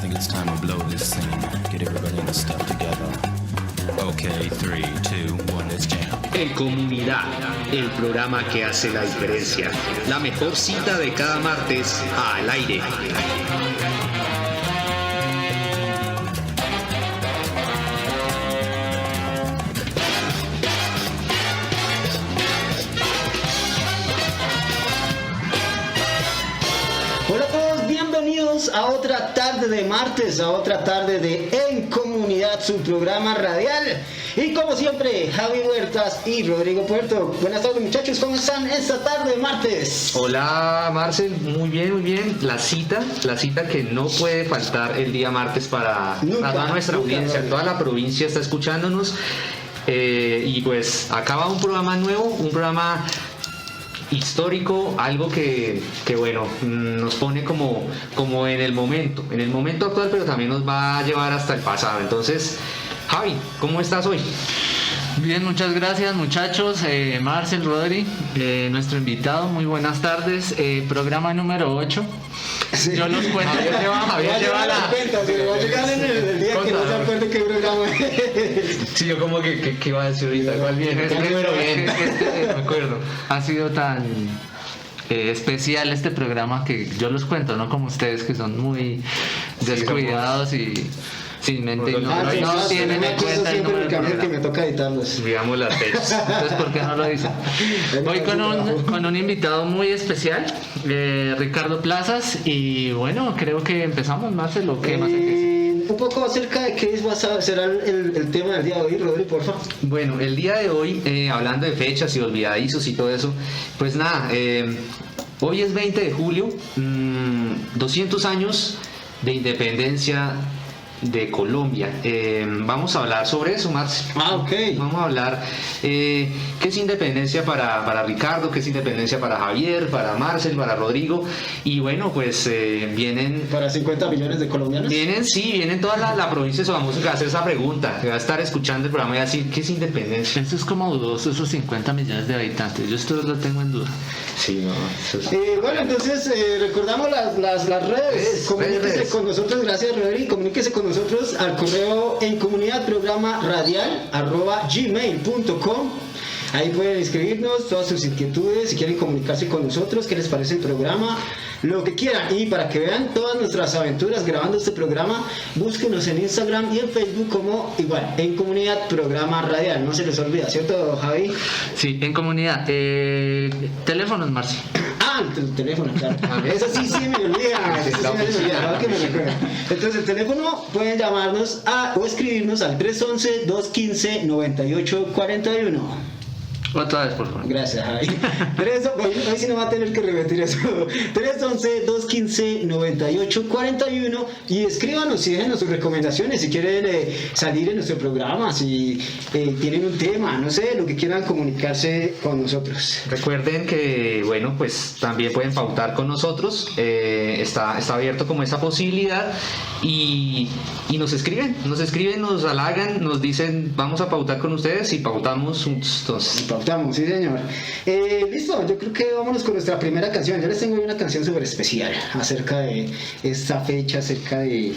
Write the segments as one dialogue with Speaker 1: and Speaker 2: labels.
Speaker 1: think it's time to blow this scene. Get everybody in the stuff together. Okay, 3, 2, 1, let's jam.
Speaker 2: En Comunidad, el programa que hace la diferencia. La mejor cita de cada martes al aire.
Speaker 3: Hola a todos, bienvenidos a otra tarde de martes, a otra tarde de En Comunidad, su programa radial. Y como siempre, Javi Huertas y Rodrigo Puerto. Buenas tardes, muchachos, ¿cómo están esta tarde de martes?
Speaker 2: Hola Marcel, muy bien, muy bien. La cita que no puede faltar el día martes para toda nuestra audiencia, toda la provincia está escuchándonos. Y pues acaba un programa nuevo, un programa histórico, algo que bueno, nos pone como en el momento actual, pero también nos va a llevar hasta el pasado. Entonces, Javi, ¿cómo estás hoy?
Speaker 4: Bien, muchas gracias muchachos, Marcel, Rodri, nuestro invitado, muy buenas tardes, programa número 8. Sí. Yo los cuento.
Speaker 3: Javier lleva la cuenta, si le va a llegar en el día que no se acuerde qué programa es.
Speaker 2: Sí, yo como que iba a decir ahorita, ¿cuál viene?
Speaker 4: Me acuerdo. Ha sido tan especial este programa que yo los cuento, no como ustedes que son muy descuidados y sin mente y no tienen en cuenta el número
Speaker 3: que me toca editarlos.
Speaker 2: Digamos las fechas.
Speaker 4: Entonces, ¿por qué no lo dicen? Voy con un invitado muy especial, Ricardo Plazas, y bueno, creo que empezamos, Marcelo. ¿Qué más hay que decir?
Speaker 3: Un poco acerca de qué será el tema del día de hoy, Rodri, por favor.
Speaker 2: Bueno, el día de hoy, hablando de fechas y olvidadizos y todo eso, pues nada, hoy es 20 de julio, 200 años de independencia de Colombia. Vamos a hablar sobre eso, Marce.
Speaker 3: Ok.
Speaker 2: Vamos a hablar qué es independencia para Ricardo, qué es independencia para Javier, para Marcel, para Rodrigo. Y bueno, pues vienen...
Speaker 3: ¿Para 50 millones de colombianos?
Speaker 2: Vienen toda la provincia de Sogamoso que va a hacer esa pregunta, que va a estar escuchando el programa y va a decir, ¿qué es independencia?
Speaker 4: Eso es como dudoso, esos 50 millones de habitantes. Yo esto lo tengo en duda.
Speaker 2: Sí, no.
Speaker 3: Bueno, entonces recordamos las redes. Comuníquese con nosotros, gracias Rodri. Comuníquese con nosotros al correo en comunidad programa radial @gmail.com. Ahí pueden escribirnos todas sus inquietudes, si quieren comunicarse con nosotros, qué les parece el programa, lo que quieran. Y para que vean todas nuestras aventuras grabando este programa, búsquenos en Instagram y en Facebook como igual, en comunidad programa radial. No se les olvida, ¿cierto, Javi?
Speaker 4: Sí, en comunidad. Teléfonos, Marcio.
Speaker 3: El teléfono, claro. Eso sí me olvida. Entonces el teléfono pueden llamarnos o escribirnos al 311-215-9841.
Speaker 4: Otra vez, por favor.
Speaker 3: Gracias, Javi. Hoy sí no va a tener que repetir eso. 311-215-9841. Y escríbanos y déjenos sus recomendaciones. Si quieren salir en nuestro programa, si tienen un tema, no sé, lo que quieran comunicarse con nosotros.
Speaker 2: Recuerden que, bueno, pues también pueden pautar con nosotros. Está abierto como esa posibilidad. Y nos escriben, nos halagan, nos dicen, vamos a pautar con ustedes y pautamos juntos.
Speaker 3: Pautamos, sí señor. Listo, yo creo que vámonos con nuestra primera canción. Yo les tengo una canción súper especial acerca de esta fecha, acerca de,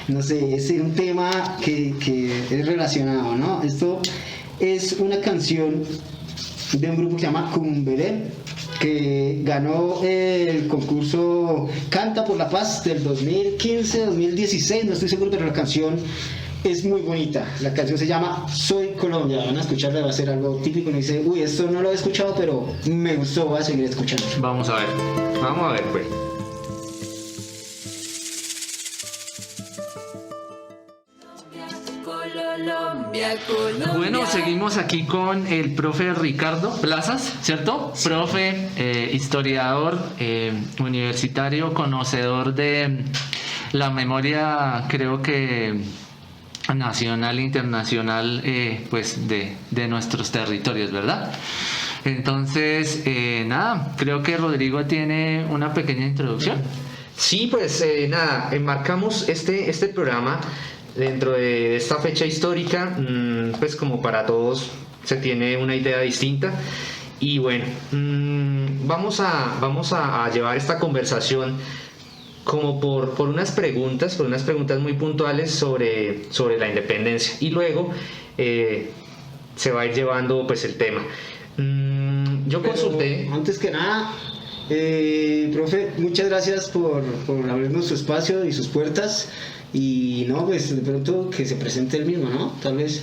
Speaker 3: no sé, es un tema que es relacionado, ¿no? Esto es una canción de un grupo que se llama Cumbelé, que ganó el concurso Canta por la Paz del 2015-2016, no estoy seguro, pero la canción es muy bonita. La canción se llama Soy Colombia. Van a escucharla, va a ser algo típico. Uno dice, uy, esto no lo he escuchado, pero me gustó, voy a seguir escuchando.
Speaker 2: Vamos a ver pues.
Speaker 4: Bueno, seguimos aquí con el profe Ricardo Plazas, ¿cierto? Sí. Profe, historiador, universitario, conocedor de la memoria, creo que nacional e internacional, pues de nuestros territorios, ¿verdad? Entonces, nada, creo que Rodrigo tiene una pequeña introducción.
Speaker 2: Sí, pues nada, enmarcamos este programa dentro de esta fecha histórica, pues como para todos se tiene una idea distinta. Y bueno, vamos a llevar esta conversación como por unas preguntas muy puntuales sobre la independencia, y luego se va a ir llevando pues el tema. Yo
Speaker 3: Pero,
Speaker 2: consulté.
Speaker 3: antes que nada, profe, muchas gracias por abrirnos su espacio y sus puertas. Y no, pues de pronto que se presente el mismo, ¿no? Tal vez.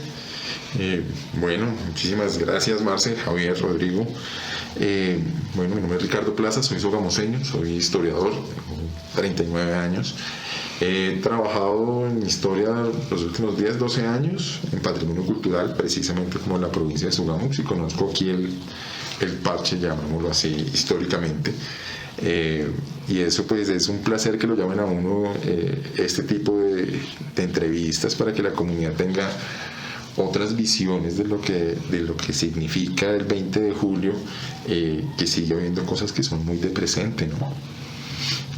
Speaker 5: Bueno, muchísimas gracias, Marce, Javier, Rodrigo. Bueno, mi nombre es Ricardo Plaza, soy sogamoseño, soy historiador, tengo 39 años. He trabajado en historia los últimos 10, 12 años en patrimonio cultural, precisamente como en la provincia de Sogamox, y conozco aquí el parche, llamémoslo así, históricamente. Y eso pues es un placer que lo llamen a uno este tipo de entrevistas para que la comunidad tenga otras visiones de lo que significa el 20 de julio, que sigue habiendo cosas que son muy de presente, ¿no?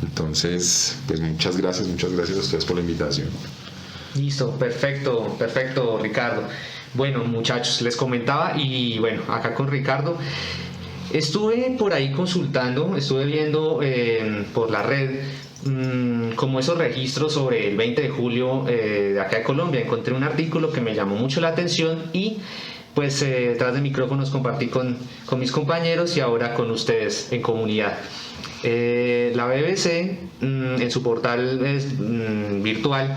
Speaker 5: Entonces, pues muchas gracias a ustedes por la invitación.
Speaker 2: Listo, perfecto, Ricardo. Bueno, muchachos, les comentaba, y bueno, acá con Ricardo estuve por ahí consultando, estuve viendo por la red como esos registros sobre el 20 de julio de acá de Colombia. Encontré un artículo que me llamó mucho la atención y pues detrás de micrófonos compartí con mis compañeros y ahora con ustedes en comunidad. La BBC en su portal virtual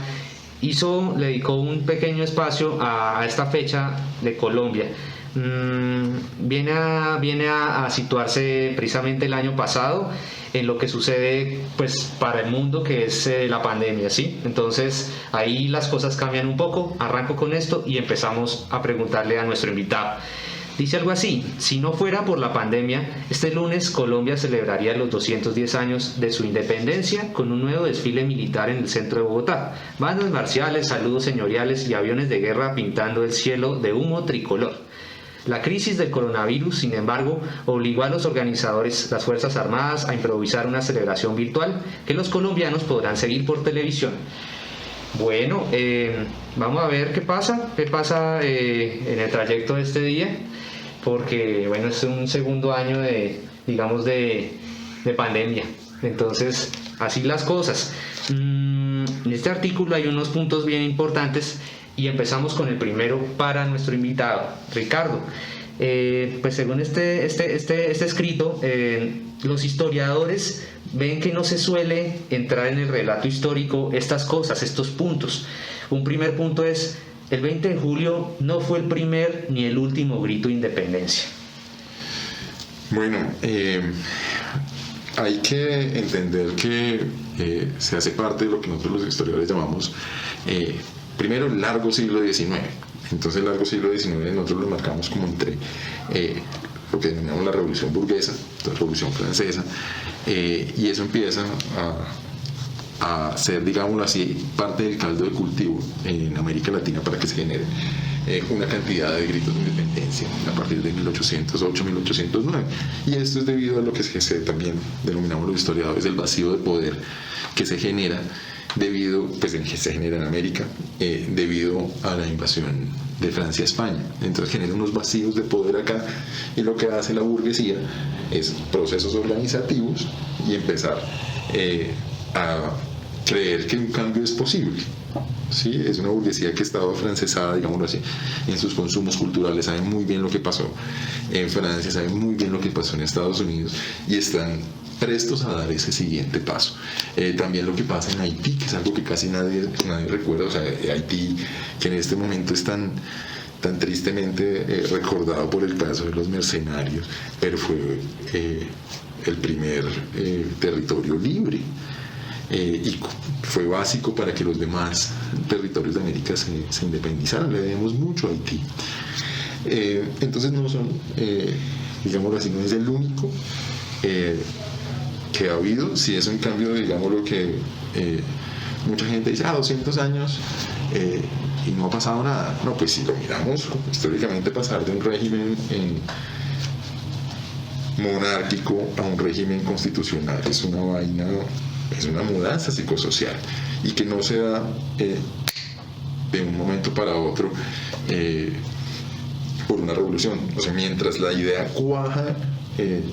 Speaker 2: le dedicó un pequeño espacio a esta fecha de Colombia. Viene a situarse precisamente el año pasado en lo que sucede pues para el mundo, que es la pandemia, ¿sí? Entonces ahí las cosas cambian un poco. Arranco con esto y empezamos a preguntarle a nuestro invitado. Dice algo así: si no fuera por la pandemia, este lunes Colombia celebraría los 210 años de su independencia con un nuevo desfile militar en el centro de Bogotá. Bandas marciales, saludos señoriales y aviones de guerra pintando el cielo de humo tricolor. La crisis del coronavirus, sin embargo, obligó a los organizadores, las Fuerzas Armadas, a improvisar una celebración virtual que los colombianos podrán seguir por televisión. Bueno, vamos a ver qué pasa en el trayecto de este día, porque bueno, es un segundo año de pandemia. Entonces, así las cosas. En este artículo hay unos puntos bien importantes y empezamos con el primero para nuestro invitado, Ricardo. Pues según este escrito, los historiadores ven que no se suele entrar en el relato histórico estas cosas, estos puntos. Un primer punto es: el 20 de julio no fue el primer ni el último grito de independencia.
Speaker 5: Bueno, hay que entender que se hace parte de lo que nosotros los historiadores llamamos primero el largo siglo XIX. Entonces el largo siglo XIX nosotros lo marcamos como entre lo que denominamos la Revolución Burguesa, la Revolución Francesa, y eso empieza a ser, digámoslo así, parte del caldo de cultivo en América Latina para que se genere una cantidad de gritos de independencia a partir de 1808-1809. Y esto es debido a lo que también denominamos los historiadores el vacío de poder que se genera se genera en América debido a la invasión de Francia a España. Entonces genera unos vacíos de poder acá, y lo que hace la burguesía es procesos organizativos y empezar a creer que un cambio es posible. ¿Sí? Es una burguesía que estaba afrancesada, digámoslo así, en sus consumos culturales, saben muy bien lo que pasó en Francia, saben muy bien lo que pasó en Estados Unidos, y están prestos a dar ese siguiente paso. También lo que pasa en Haití, que es algo que casi nadie recuerda. O sea, Haití, que en este momento es tan tristemente recordado por el caso de los mercenarios, pero fue el primer territorio libre, y fue básico para que los demás territorios de América se independizaran. Le debemos mucho a Haití. Entonces no son, digámoslo así, no es el único que ha habido. Si es un cambio, digámoslo, que mucha gente dice 200 años y no ha pasado nada. No, pues si lo miramos históricamente, pasar de un régimen monárquico a un régimen constitucional es una vaina, es una mudanza psicosocial, y que no se da de un momento para otro por una revolución. O sea, mientras la idea cuaja en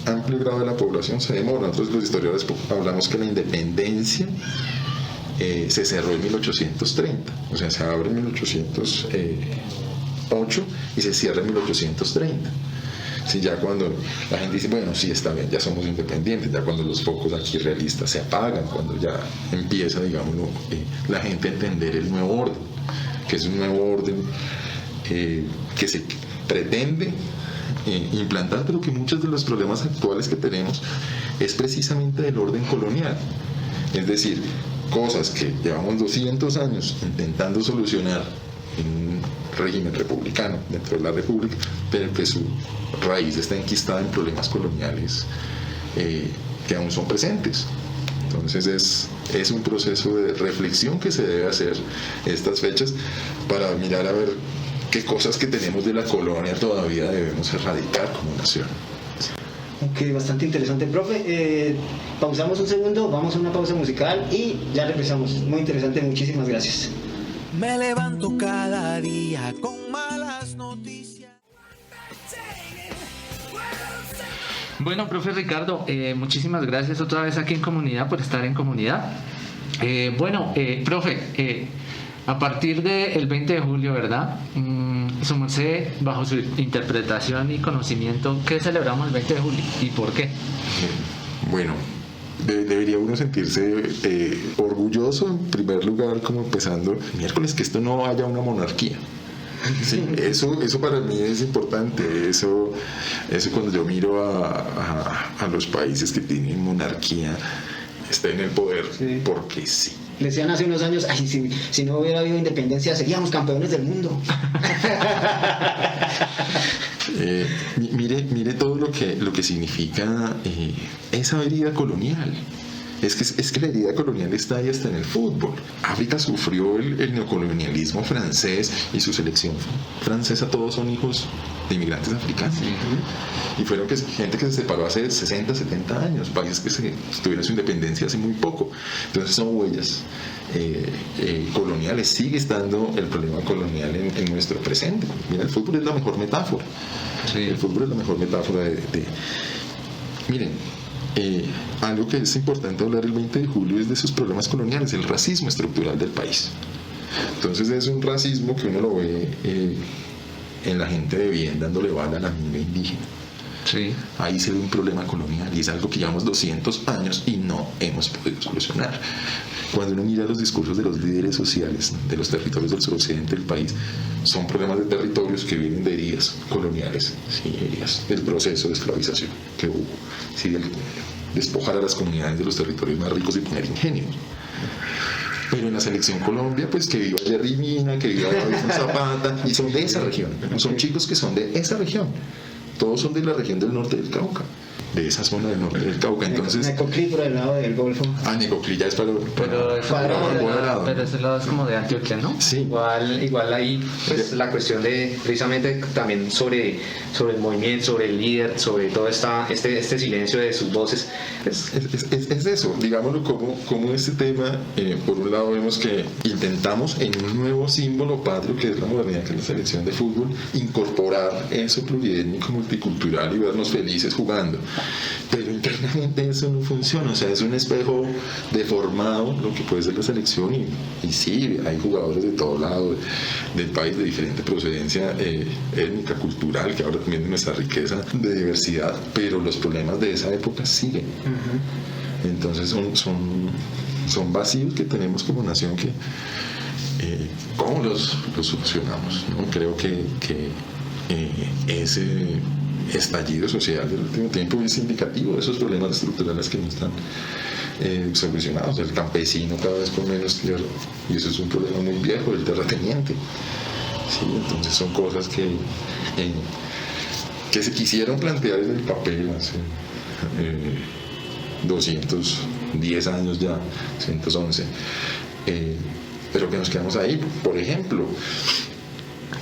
Speaker 5: amplio grado de la población se demora. Nosotros los historiadores hablamos que la independencia se cerró en 1830, o sea, se abre en 1808 y se cierra en 1830. Sí, ya cuando la gente dice, bueno, sí, está bien, ya somos independientes, ya cuando los focos aquí realistas se apagan, cuando ya empieza, digamos, la gente a entender el nuevo orden, que es un nuevo orden que se pretende implantar, pero que muchos de los problemas actuales que tenemos es precisamente del orden colonial. Es decir, cosas que llevamos 200 años intentando solucionar en un régimen republicano dentro de la república, pero que su raíz está enquistada en problemas coloniales que aún son presentes. Entonces es un proceso de reflexión que se debe hacer estas fechas para mirar a ver qué cosas que tenemos de la colonia todavía debemos erradicar como nación.
Speaker 3: Ok, bastante interesante, profe. Pausamos un segundo, vamos a una pausa musical y ya regresamos. Muy interesante, muchísimas gracias.
Speaker 6: Me levanto cada día con malas noticias.
Speaker 4: Bueno, profe Ricardo, muchísimas gracias otra vez aquí en Comunidad por estar en Comunidad. Profe, a partir del 20 de julio, ¿verdad? Su merced, bajo su interpretación y conocimiento, ¿qué celebramos el 20 de julio y por qué?
Speaker 5: Bueno, debería uno sentirse orgulloso en primer lugar, como empezando miércoles, que esto no haya una monarquía. Sí, eso para mí es importante. Eso cuando yo miro a los países que tienen monarquía, está en el poder, sí, porque sí.
Speaker 3: Decían hace unos años, ay, si no hubiera habido independencia seríamos campeones del mundo.
Speaker 5: Mire todo lo que significa esa herida colonial. Es que la herida colonial está ahí hasta en el fútbol. África sufrió el neocolonialismo francés y su selección francesa, todos son hijos de inmigrantes africanos. Y fueron gente que se separó hace 60, 70 años, países que tuvieron su independencia hace muy poco. Entonces son huellas coloniales. Sigue estando el problema colonial en nuestro presente. Mira, el fútbol es la mejor metáfora. Sí. El fútbol es la mejor metáfora miren, algo que es importante hablar el 20 de julio es de esos problemas coloniales, el racismo estructural del país. Entonces es un racismo que uno lo ve en la gente de bien dándole bala a la niña indígena. Sí. Ahí se ve un problema colonial y es algo que llevamos 200 años y no hemos podido solucionar. Cuando uno mira los discursos de los líderes sociales de los territorios del suroccidente del país, son problemas de territorios que vienen de heridas coloniales, ¿sí? Heridas del proceso de esclavización que hubo, ¿sí? De despojar a las comunidades de los territorios más ricos y poner ingenios. Pero en la selección Colombia, pues que viva Jerry Mina, que viva Davinson Zapata, y son de esa región, son chicos que son de esa región. Todos son de la región del norte del Cauca, de esa zona del norte del Cauca. Entonces,
Speaker 3: Necoclí por el lado del Golfo.
Speaker 5: Necoclí ya es para
Speaker 4: pero ese lado es como de Antioquia, ¿no?
Speaker 5: Sí.
Speaker 2: Igual ahí, pues la cuestión de precisamente también sobre el movimiento, sobre el líder, sobre todo este silencio de sus voces.
Speaker 5: Es eso, digámoslo como este tema, por un lado vemos que intentamos en un nuevo símbolo patrio que es la modernidad, que es la selección de fútbol, incorporar eso pluridétnico, multicultural y vernos felices jugando. Pero internamente eso no funciona, o sea, es un espejo deformado lo que puede ser la selección y sí, hay jugadores de todo lado del país de diferente procedencia étnica, cultural, que ahora también nuestra riqueza de diversidad, pero los problemas de esa época siguen. Entonces son vacíos que tenemos como nación que ¿cómo los solucionamos? ¿No? Creo que ese estallido social del último tiempo es indicativo de esos problemas estructurales que no están solucionados. El campesino cada vez con menos tierra, y eso es un problema muy viejo, el terrateniente. Sí, entonces son cosas que se quisieron plantear en el papel hace 210 años ya, 111, pero que nos quedamos ahí. Por ejemplo,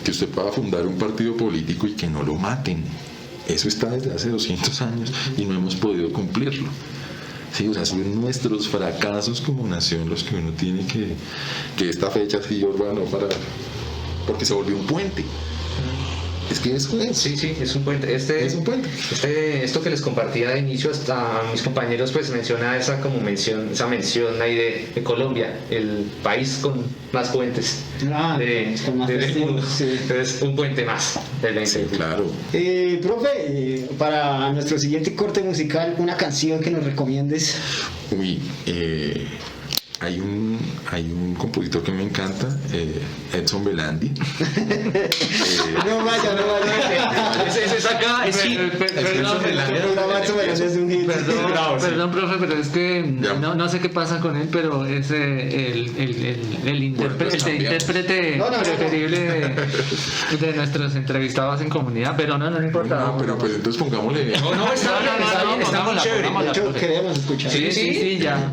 Speaker 5: que usted pueda fundar un partido político y que no lo maten. Eso está desde hace 200 años y no hemos podido cumplirlo. Sí, o sea, son nuestros fracasos como nación los que uno tiene que esta fecha sirva no porque se volvió un puente. Es que eso es.
Speaker 2: Sí, sí, es un puente.
Speaker 5: Es un puente.
Speaker 2: Esto que les compartía de inicio hasta a mis compañeros, pues menciona esa mención ahí de Colombia, el país con más puentes
Speaker 3: con más
Speaker 2: del
Speaker 3: festivos,
Speaker 2: mundo.
Speaker 3: sí.
Speaker 2: Entonces, un puente más del 20
Speaker 5: Sí,
Speaker 2: de julio.
Speaker 5: claro.
Speaker 3: Profe, para nuestro siguiente corte musical, una canción que nos recomiendes.
Speaker 5: Uy, hay un compositor que me encanta, Edson Belandi.
Speaker 3: No vaya.
Speaker 2: Ese es acá, es hit.
Speaker 4: Perdón,
Speaker 3: El programa Edson Belandi es un hit.
Speaker 4: Perdón, profe, pero es que
Speaker 5: Ya.
Speaker 4: no sé qué pasa con él, pero es el intérprete
Speaker 3: No.
Speaker 4: preferible de nuestros entrevistados en comunidad, pero no importa.
Speaker 5: No, pero pues entonces pongámosle.
Speaker 2: No, está bien, está muy chévere.
Speaker 3: De
Speaker 4: pongámosla,
Speaker 3: hecho,
Speaker 4: profe.
Speaker 3: queremos escuchar.
Speaker 4: Sí, ya.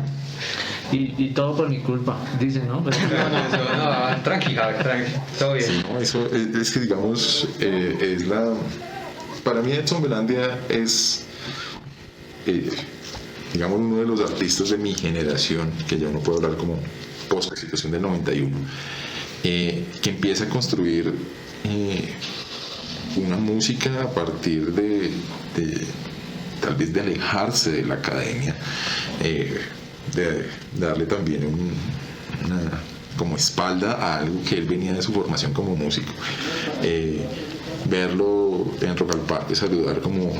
Speaker 4: Y todo por mi culpa, dicen, ¿no? Pero-
Speaker 2: No, tranqui, todo bien.
Speaker 5: Sí, no, eso es que digamos, es la. Para mí, Edson Belandia es, digamos, uno de los artistas de mi generación, que ya uno puede hablar como post-situación del 91, que empieza a construir una música a partir de tal vez de alejarse de la academia, de darle también una como espalda a algo que él venía de su formación como músico. Verlo en Rock al Parque, saludar como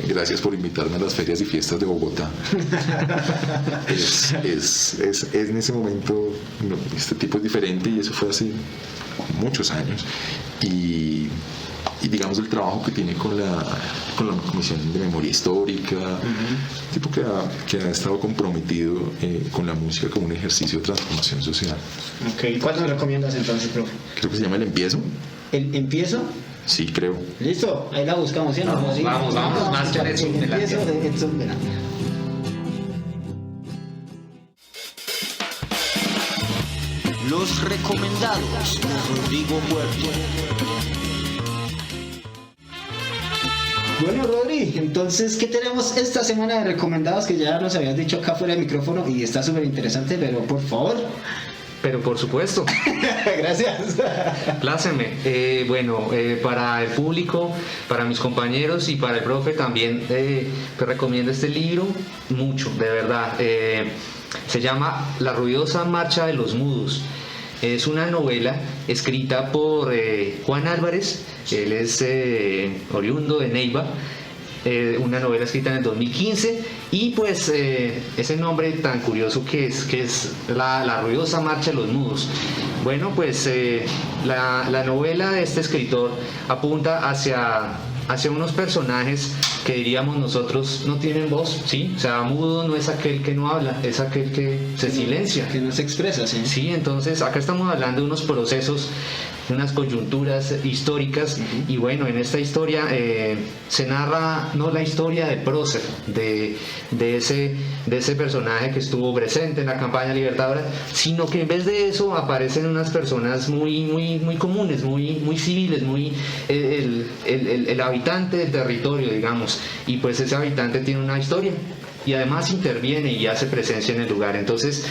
Speaker 5: gracias por invitarme a las ferias y fiestas de Bogotá. es en ese momento, no, este tipo es diferente, y eso fue hace muchos años. Y digamos el trabajo que tiene con la Comisión de Memoria Histórica, tipo que ha estado comprometido con la música como un ejercicio de transformación social.
Speaker 3: Ok, ¿cuál nos recomiendas entonces, profe?
Speaker 5: Creo que se llama El Empiezo.
Speaker 3: ¿El empiezo?
Speaker 5: Sí, creo.
Speaker 3: Listo, ahí la buscamos, ¿sí o no?
Speaker 2: Vamos,
Speaker 3: Sí.
Speaker 2: vamos, más
Speaker 3: El
Speaker 2: Edson Belandia.
Speaker 3: empiezo de Edson Belandia.
Speaker 6: Los recomendados de Rodrigo Puerto.
Speaker 3: Bueno, Rodri, entonces, ¿qué tenemos esta semana de recomendados que ya nos habías dicho acá fuera del micrófono y está súper interesante, pero por favor?
Speaker 2: Pero por supuesto.
Speaker 3: Gracias.
Speaker 2: Pláceme. Para el público, para mis compañeros y para el profe también te recomiendo este libro mucho, de verdad. Se llama La ruidosa marcha de los mudos. Es una novela escrita por Juan Álvarez. Él es oriundo de Neiva. Una novela escrita en el 2015 y pues ese nombre tan curioso que es la ruidosa marcha de los mudos. Bueno, pues la novela de este escritor apunta hacia unos personajes que diríamos nosotros no tienen voz, ¿sí? O sea, mudo no es aquel que no habla, es aquel que se silencia.
Speaker 3: Que no se expresa, ¿sí?
Speaker 2: Sí, entonces acá estamos hablando de unos procesos, unas coyunturas históricas y bueno, en esta historia se narra no la historia de prócer, de ese personaje que estuvo presente en la campaña libertadora, sino que en vez de eso aparecen unas personas muy comunes, muy civiles, el habitante del territorio, digamos, y pues ese habitante tiene una historia y además interviene y hace presencia en el lugar. Entonces,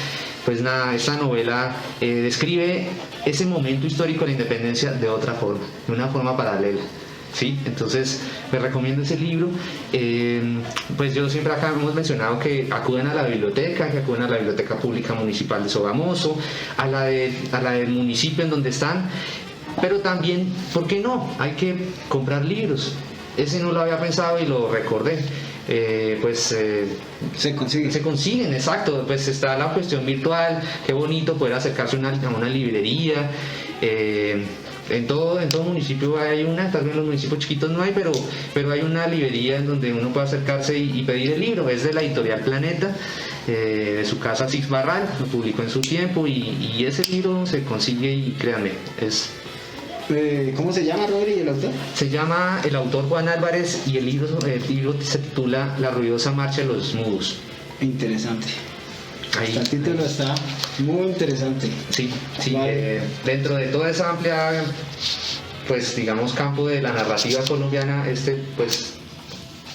Speaker 2: pues nada, esta novela describe ese momento histórico de la independencia de otra forma, de una forma paralela. ¿Sí? Entonces, me recomiendo ese libro. Pues yo siempre acá hemos mencionado que acuden a la biblioteca, que acuden a la Biblioteca Pública Municipal de Sogamoso, a la del municipio en donde están, pero también, ¿por qué no? Hay que comprar libros. Ese no lo había pensado y lo recordé.
Speaker 3: Se consigue.
Speaker 2: Se consiguen, exacto. Pues está la cuestión virtual, qué bonito poder acercarse a una librería. En todo municipio hay una, tal vez en los municipios chiquitos no hay, pero hay una librería en donde uno puede acercarse y pedir el libro. Es de la editorial Planeta, de su casa Six Barral, lo publicó en su tiempo y ese libro se consigue y créanme,
Speaker 3: ¿Cómo se llama, Rodri, el autor?
Speaker 2: se llama el autor Juan Álvarez y el libro se titula La ruidosa marcha de los mudos.
Speaker 3: Interesante.
Speaker 2: Ahí.
Speaker 3: El título está muy interesante.
Speaker 2: Sí,
Speaker 3: Vale.
Speaker 2: dentro de toda esa amplia, pues digamos, campo de la narrativa colombiana, pues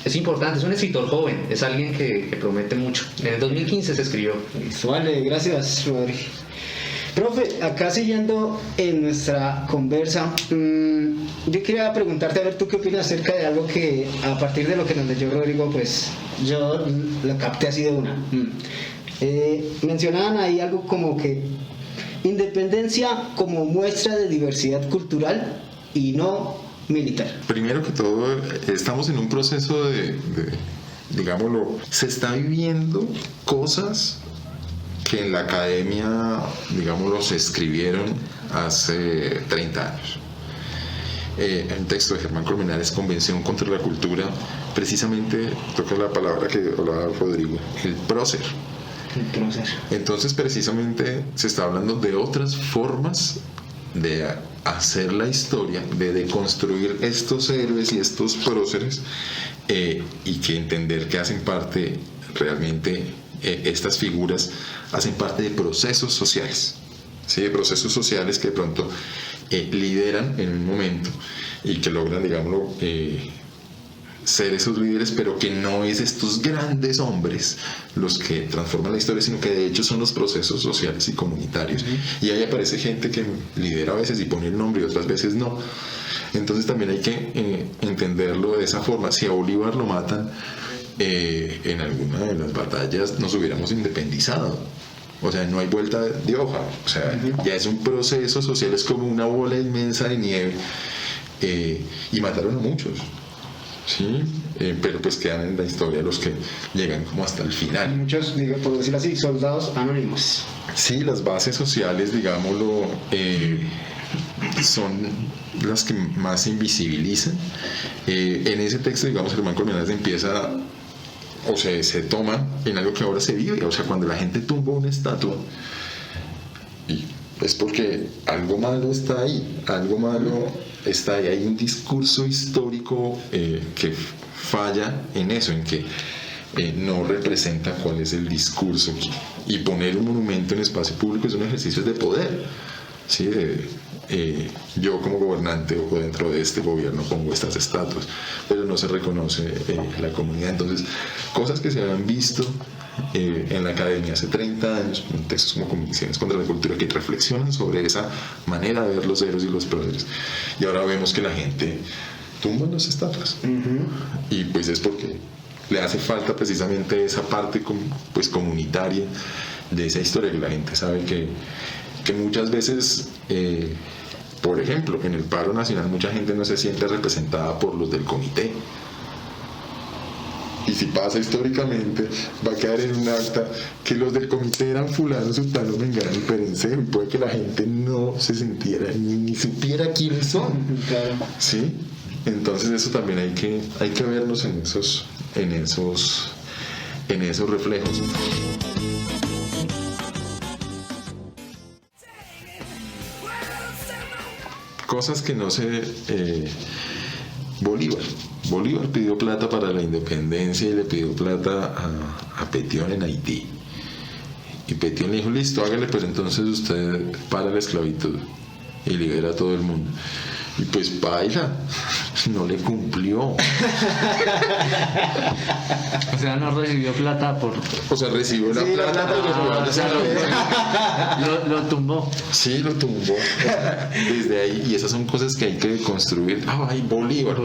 Speaker 2: es importante, es un escritor joven, es alguien que promete mucho. En el 2015 se escribió.
Speaker 3: Listo, vale, gracias, Rodri. Profe, acá siguiendo en nuestra conversa, yo quería preguntarte, a ver, ¿tú qué opinas acerca de algo que a partir de lo que nos leyó Rodrigo, pues yo lo capté así de una? Mencionaban ahí algo como que independencia como muestra de diversidad cultural y no militar.
Speaker 5: Primero que todo, estamos en un proceso digámoslo, se está viviendo cosas que en la academia, digámoslo, se escribieron hace 30 años. El texto de Germán Colmenares, Convención contra la Cultura, precisamente toca la palabra que hablaba Rodrigo, el prócer. Entonces, precisamente se está hablando de otras formas de hacer la historia, de deconstruir estos héroes y estos próceres, y que entender que hacen parte realmente, estas figuras hacen parte de procesos sociales, ¿sí? De procesos sociales que de pronto lideran en un momento y que logran, digámoslo, ser esos líderes, pero que no es estos grandes hombres los que transforman la historia, sino que de hecho son los procesos sociales y comunitarios. Y ahí aparece gente que lidera a veces y pone el nombre y otras veces no. Entonces también hay que entenderlo de esa forma. Si a Bolívar lo matan en alguna de las batallas, nos hubiéramos independizado. O sea, no hay vuelta de hoja. O sea, ya es un proceso social, es como una bola inmensa de nieve, y mataron a muchos. Sí, pero pues quedan en la historia los que llegan como hasta el final.
Speaker 3: Muchos, por decirlo así, soldados anónimos.
Speaker 5: Sí, las bases sociales, digámoslo, son las que más se invisibilizan. En ese texto, digamos, Germán Colmenares empieza, o sea, se toma en algo que ahora se vive. O sea, cuando la gente tumba una estatua, y es porque algo malo está ahí, algo malo está ahí. Hay un discurso histórico que falla en eso, en que no representa cuál es el discurso. Y poner un monumento en espacio público es un ejercicio de poder, ¿sí? Yo como gobernante o dentro de este gobierno pongo estas estatuas, pero no se reconoce la comunidad. Entonces, cosas que se habían visto en la academia hace 30 años, en textos como Convenciones contra la Cultura, que reflexionan sobre esa manera de ver los héroes y los próceres, y ahora vemos que la gente tumba las estatuas. Y pues es porque le hace falta precisamente esa parte pues comunitaria de esa historia, que la gente sabe que muchas veces, por ejemplo, en el paro nacional mucha gente no se siente representada por los del comité. Y si pasa históricamente, va a quedar en un acta que los del comité eran fulano, sultano, mengano y perencejo, y puede que la gente no se sintiera ni supiera quiénes son.
Speaker 3: Claro.
Speaker 5: ¿Sí? Entonces eso también hay que vernos en esos reflejos. Cosas que no sé. Bolívar pidió plata para la independencia y le pidió plata a Petión en Haití. Y Petión le dijo, listo, hágale, pues entonces usted para la esclavitud y libera a todo el mundo. Y pues baila, no le cumplió.
Speaker 4: O sea, no recibió plata por...
Speaker 5: O sea, recibió la plata, pero
Speaker 4: lo tumbó.
Speaker 5: Sí, lo tumbó. Desde ahí, y esas son cosas que hay que construir. Bolívar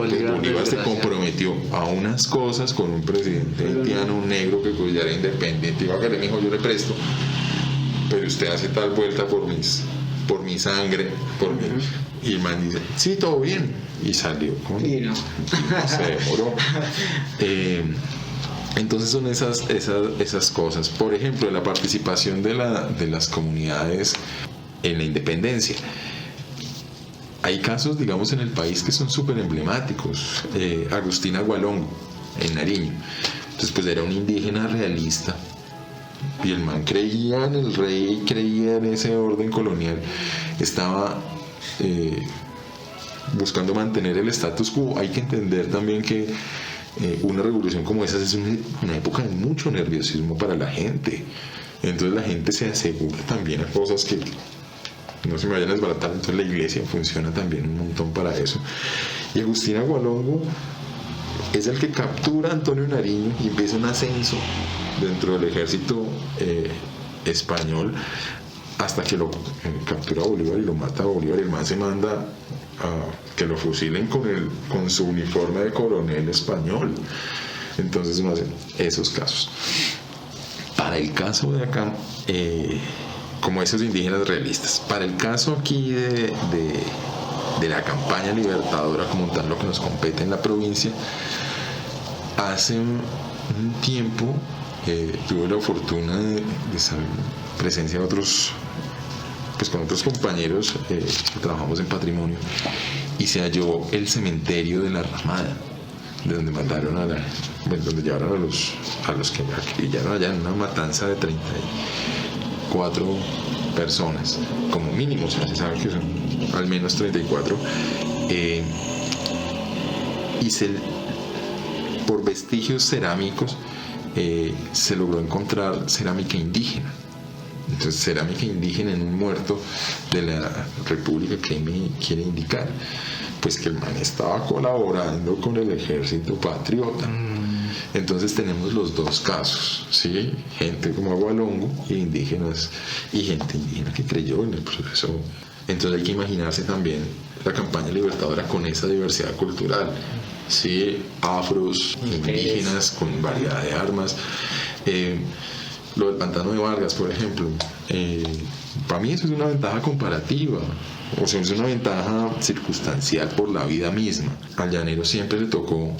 Speaker 5: se comprometió a unas cosas con un presidente haitiano, un negro que ya era independiente. Iba a que le dijo, yo le presto, pero usted hace tal vuelta por mi sangre, por mí. Y el man dice, sí, todo bien. Y salió con...
Speaker 3: Y no.
Speaker 5: Se demoró. Entonces son esas cosas. Por ejemplo, la participación de las comunidades en la independencia. Hay casos, digamos, en el país que son súper emblemáticos. Agustina Gualongo, en Nariño. Entonces, pues era un indígena realista. Y el man creía en el rey, creía en ese orden colonial. Estaba buscando mantener el status quo. Hay que entender también que una revolución como esa es una época de mucho nerviosismo para la gente. Entonces la gente se asegura también a cosas que no se me vayan a desbaratar. Entonces la iglesia funciona también un montón para eso. Y Agustina Gualongo es el que captura a Antonio Nariño y empieza un ascenso dentro del ejército español hasta que lo captura Bolívar y lo mata a Bolívar, y el man se manda a que lo fusilen con su uniforme de coronel español. Entonces uno hace esos casos. Para el caso de acá, como esos indígenas realistas, para el caso aquí de la campaña libertadora como tal, lo que nos compete en la provincia, hace un tiempo tuve la fortuna de saber presencia de otros, pues con otros compañeros que trabajamos en patrimonio, y se halló el cementerio de la Ramada, de donde mataron donde llevaron a los que acribillaron allá en una matanza de 34 personas, como mínimo. O sea, se sabe que son al menos 34, por vestigios cerámicos se logró encontrar cerámica indígena. Entonces, cerámica indígena en un muerto de la República, que me quiere indicar pues que el man estaba colaborando con el ejército patriota. Entonces tenemos los dos casos, ¿sí? Gente como Agualongo y indígenas, y gente indígena que creyó en el proceso. Entonces hay que imaginarse también la campaña libertadora con esa diversidad cultural, ¿sí? Afros, indígenas, con variedad de armas. Lo del pantano de Vargas, por ejemplo, para mí eso es una ventaja comparativa, o sea, es una ventaja circunstancial por la vida misma. Al llanero siempre le tocó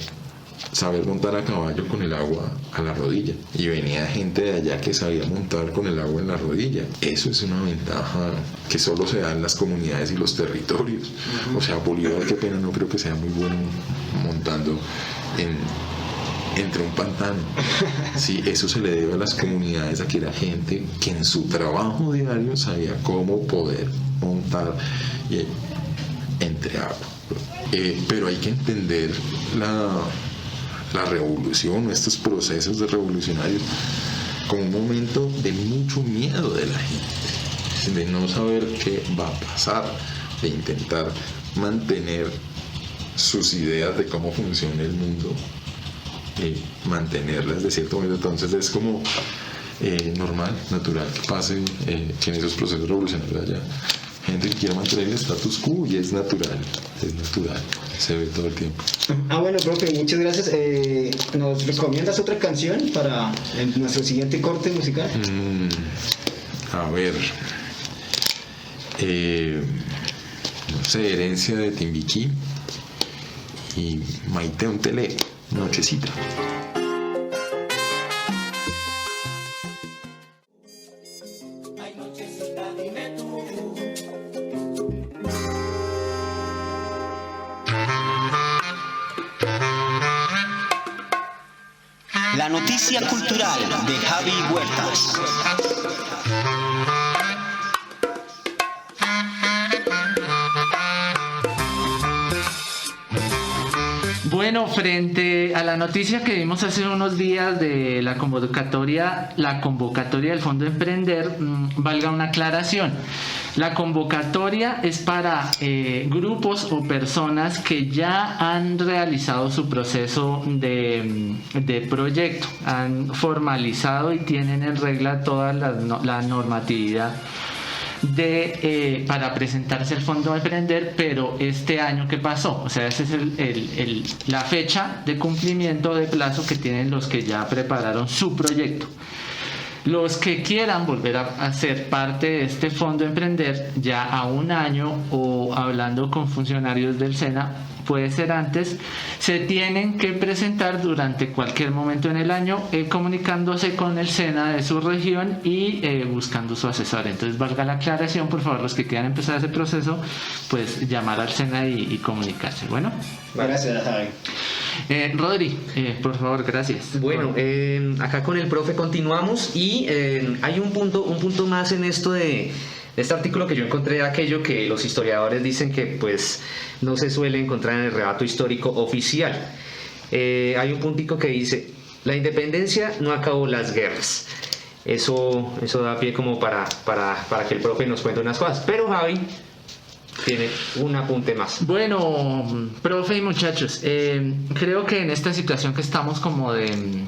Speaker 5: saber montar a caballo con el agua a la rodilla, y venía gente de allá que sabía montar con el agua en la rodilla. Eso es una ventaja que solo se da en las comunidades y los territorios. O sea, Bolívar, qué pena, no creo que sea muy bueno montando entre un pantano. Sí, eso se le debe a las comunidades, a que era gente que en su trabajo diario sabía cómo poder montar entre agua. Pero hay que entender la revolución, estos procesos de revolucionarios, como un momento de mucho miedo de la gente, de no saber qué va a pasar, de intentar mantener sus ideas de cómo funciona el mundo, mantenerlas de cierto modo. Entonces es como normal, natural que pase, que en esos procesos revolucionarios haya gente que quiera mantener el status quo, y es natural, se ve todo el tiempo.
Speaker 3: Bueno, profe, muchas gracias. ¿Nos recomiendas otra canción para nuestro siguiente corte musical?
Speaker 5: A ver, no sé, Herencia de Timbiquí y Maite Ontele, Nochecita.
Speaker 7: La noticia cultural de Javi Huertas.
Speaker 4: Bueno, frente a la noticia que vimos hace unos días de la convocatoria del Fondo Emprender, valga una aclaración. La convocatoria es para grupos o personas que ya han realizado su proceso de proyecto, han formalizado y tienen en regla toda la normatividad para presentarse al Fondo Emprender, pero este año que pasó, o sea, esa es la fecha de cumplimiento de plazo que tienen los que ya prepararon su proyecto. Los que quieran volver a ser parte de este Fondo Emprender ya a un año, o hablando con funcionarios del SENA, puede ser antes, se tienen que presentar durante cualquier momento en el año, comunicándose con el SENA de su región y buscando su asesor. Entonces, valga la aclaración, por favor, los que quieran empezar ese proceso, pues llamar al SENA y comunicarse. Bueno,
Speaker 3: gracias, Javi.
Speaker 4: Rodri, por favor, gracias.
Speaker 2: Bueno, acá con el profe continuamos, y hay un punto más en esto de este artículo que yo encontré, aquello que los historiadores dicen que pues no se suele encontrar en el relato histórico oficial. Hay un puntico que dice: la independencia no acabó las guerras. Eso da pie como para que el profe nos cuente unas cosas. Pero Javi tiene un apunte más.
Speaker 4: Bueno, profe y muchachos, creo que en esta situación que estamos como de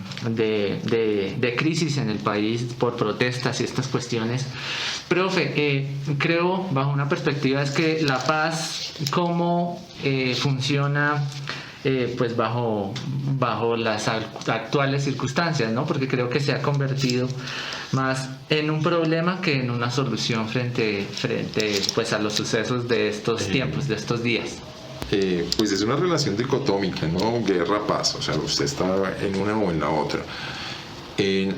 Speaker 4: crisis en el país por protestas y estas cuestiones, profe, creo bajo una perspectiva es que la paz, cómo funciona pues bajo las actuales circunstancias, ¿no? Porque creo que se ha convertido más en un problema que en una solución frente pues a los sucesos de estos tiempos, de estos días.
Speaker 5: Pues es una relación dicotómica, ¿no? Guerra-paz, o sea, usted está en una o en la otra.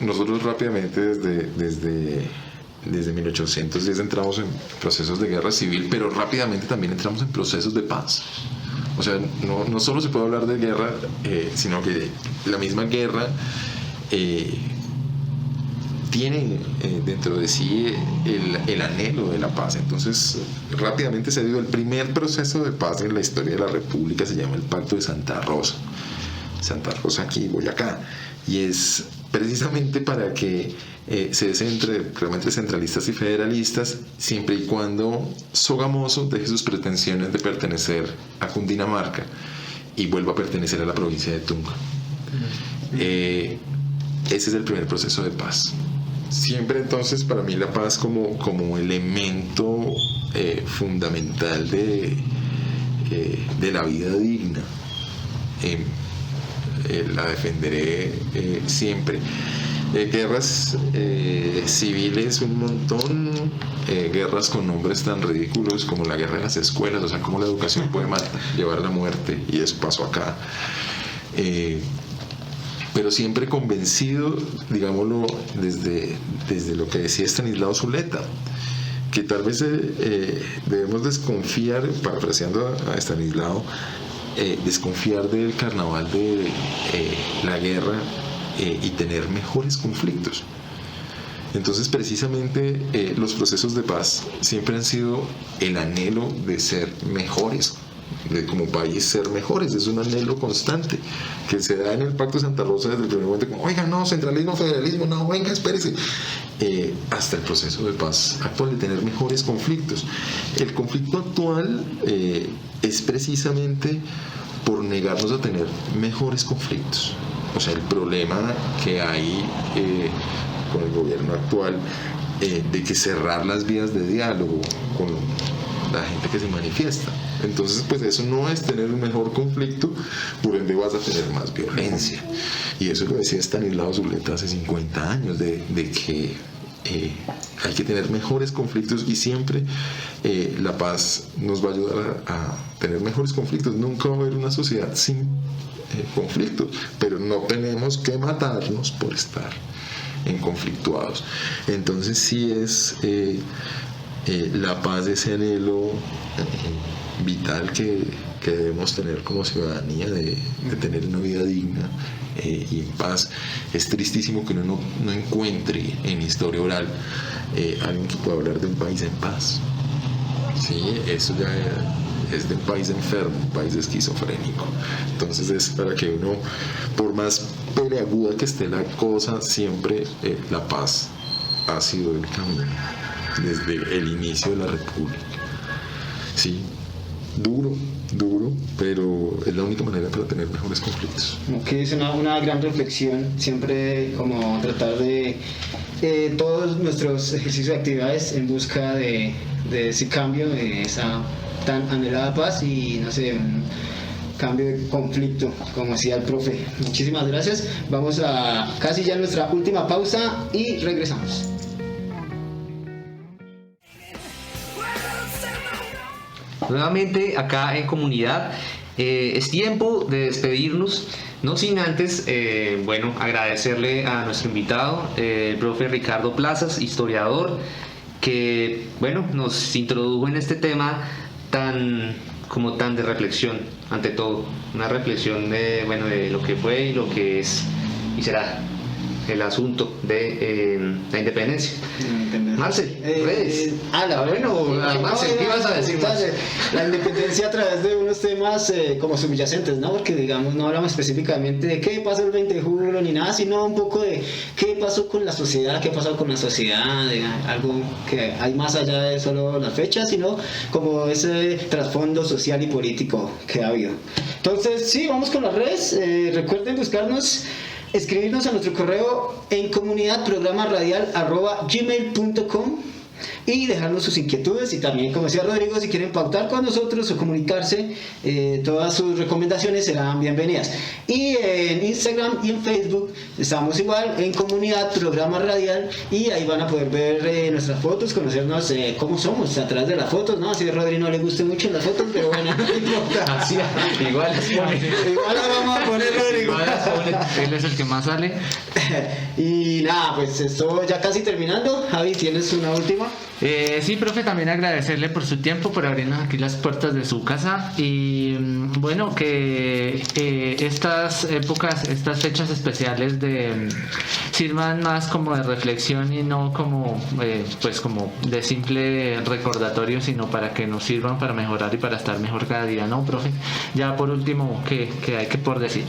Speaker 5: Nosotros rápidamente desde 1810 entramos en procesos de guerra civil, pero rápidamente también entramos en procesos de paz. O sea, no solo se puede hablar de guerra, sino que la misma guerra tiene dentro de sí el anhelo de la paz. Entonces, rápidamente se dio el primer proceso de paz en la historia de la República, se llama el Pacto de Santa Rosa. Santa Rosa aquí, Boyacá. Y es precisamente para que se des entre realmente centralistas y federalistas, siempre y cuando Sogamoso deje sus pretensiones de pertenecer a Cundinamarca y vuelva a pertenecer a la provincia de Tunja. Ese es el primer proceso de paz. Siempre entonces para mí la paz como elemento fundamental de la vida digna. La defenderé siempre. Guerras civiles un montón, guerras con nombres tan ridículos como la guerra de las escuelas, o sea, cómo la educación puede llevar a la muerte, y eso pasó acá. Pero siempre convencido, digámoslo, desde lo que decía Estanislao Zuleta, que tal vez debemos desconfiar, parafraseando a Estanislao, desconfiar del carnaval de la guerra y tener mejores conflictos. Entonces, precisamente, los procesos de paz siempre han sido el anhelo de ser mejores, de como país ser mejores. Es un anhelo constante que se da en el Pacto de Santa Rosa desde el primer momento, como, oiga, no, centralismo, federalismo, no, venga, espérese, hasta el proceso de paz actual, de tener mejores conflictos. El conflicto actual es precisamente por negarnos a tener mejores conflictos. O sea, el problema que hay con el gobierno actual de que cerrar las vías de diálogo con la gente que se manifiesta. Entonces, pues eso no es tener un mejor conflicto, por ende vas a tener más violencia. Y eso lo decía Estanislao Zuleta hace 50 años, de que hay que tener mejores conflictos, y siempre la paz nos va a ayudar a tener mejores conflictos. Nunca va a haber una sociedad sin conflictos, pero no tenemos que matarnos por estar en conflictuados. Entonces sí es la paz, ese anhelo vital que debemos tener como ciudadanía, de tener una vida digna y en paz. Es tristísimo que uno no encuentre en historia oral alguien que pueda hablar de un país en paz. Sí, eso ya es de un país enfermo, un país esquizofrénico. Entonces es para que uno, por más peleaguda que esté la cosa, siempre la paz ha sido el camino desde el inicio de la República. Sí, duro, pero es la única manera para tener mejores conflictos.
Speaker 3: Que es una gran reflexión, siempre como tratar de todos nuestros ejercicios de actividades en busca de ese cambio, de esa tan anhelada paz y, no sé, un cambio de conflicto, como decía el profe. Muchísimas gracias. Vamos a casi ya nuestra última pausa y regresamos.
Speaker 2: Nuevamente acá en Comunidad, es tiempo de despedirnos, no sin antes, agradecerle a nuestro invitado, el profe Ricardo Plazas, historiador, que nos introdujo en este tema tan de reflexión, ante todo, una reflexión de lo que fue y lo que es y será. el asunto de la independencia. Marcel, redes. Marcel, ¿qué ibas a decir, Marcel?
Speaker 3: La independencia a través de unos temas como subyacentes, ¿no? Porque digamos no hablamos específicamente de qué pasó el 20 de julio ni nada, sino un poco de qué pasó con la sociedad, qué ha pasado con la sociedad, de algo que hay más allá de solo las fechas, sino como ese trasfondo social y político que ha habido. Entonces, sí, vamos con las redes. Recuerden buscarnos, escribirnos a nuestro correo en comunidadprogramaradial@gmail.com y dejarnos sus inquietudes, y también, como decía Rodrigo, si quieren pautar con nosotros o comunicarse, todas sus recomendaciones serán bienvenidas. Y en Instagram y en Facebook estamos igual en Comunidad Programa Radial, y ahí van a poder ver nuestras fotos, conocernos cómo somos a través de las fotos, ¿no? Así a Rodrigo no le guste mucho las fotos, pero bueno, no importa.
Speaker 2: Así, igual
Speaker 3: la vamos a poner, Rodrigo.
Speaker 4: Él es el que más sale.
Speaker 3: Y nada, pues esto ya casi terminando. Javi, ¿tienes una última?
Speaker 4: Sí, profe, también agradecerle por su tiempo, por abrirnos aquí las puertas de su casa, y bueno, que estas épocas, estas fechas especiales sirvan más como de reflexión y no como pues como de simple recordatorio, sino para que nos sirvan para mejorar y para estar mejor cada día, ¿no, profe? Ya por último, ¿qué hay que por decir?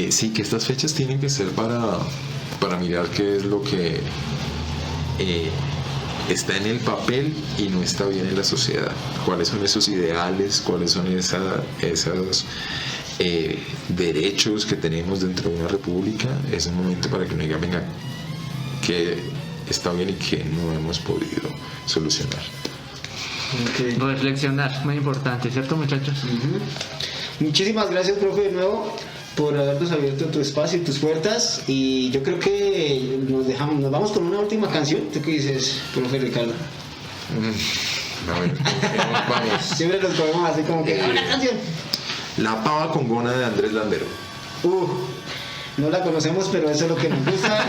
Speaker 5: Sí, que estas fechas tienen que ser para mirar qué es lo que está en el papel y no está bien en la sociedad. ¿Cuáles son esos ideales? ¿Cuáles son esos derechos que tenemos dentro de una república? Es un momento para que uno diga, venga, que está bien y que no hemos podido solucionar.
Speaker 3: Okay.
Speaker 4: Reflexionar, muy importante, ¿cierto, muchachos?
Speaker 3: Muchísimas gracias, profe, de nuevo por habernos abierto tu espacio y tus puertas, y yo creo que nos vamos con una última canción. ¿Tú qué dices, profe Ricardo?
Speaker 5: A ver, vamos.
Speaker 3: Siempre nos cogemos así como que una canción.
Speaker 5: La pava con gona de Andrés Landero.
Speaker 3: No la conocemos, pero eso es lo que nos gusta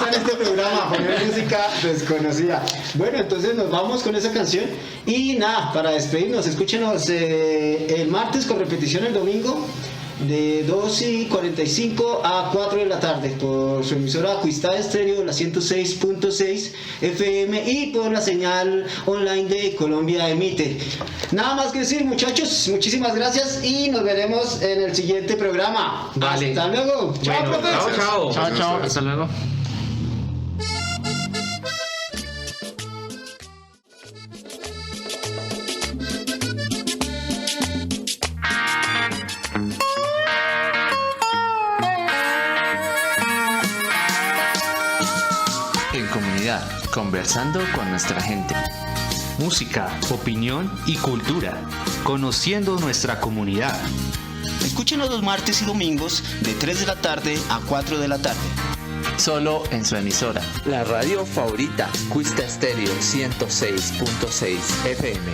Speaker 3: en este programa, poner música desconocida. Bueno, entonces nos vamos con esa canción, y nada, para despedirnos, escúchenos el martes con repetición el domingo de 2:45 a 4 de la tarde por su emisora Acuistad Estéreo, la 106.6 FM, y por la señal online de Colombia Emite. Nada más que decir, muchachos, muchísimas gracias y nos veremos en el siguiente programa.
Speaker 2: Vale.
Speaker 3: Hasta luego. Chao,
Speaker 2: Bueno,
Speaker 3: profe.
Speaker 4: Chao, hasta luego.
Speaker 8: En comunidad, conversando con nuestra gente.
Speaker 9: Música, opinión y cultura. Conociendo nuestra comunidad.
Speaker 7: Escúchenos los martes y domingos de 3 de la tarde a 4 de la tarde.
Speaker 8: Solo en su emisora. La radio favorita, Acuistad Estéreo 106.6 FM.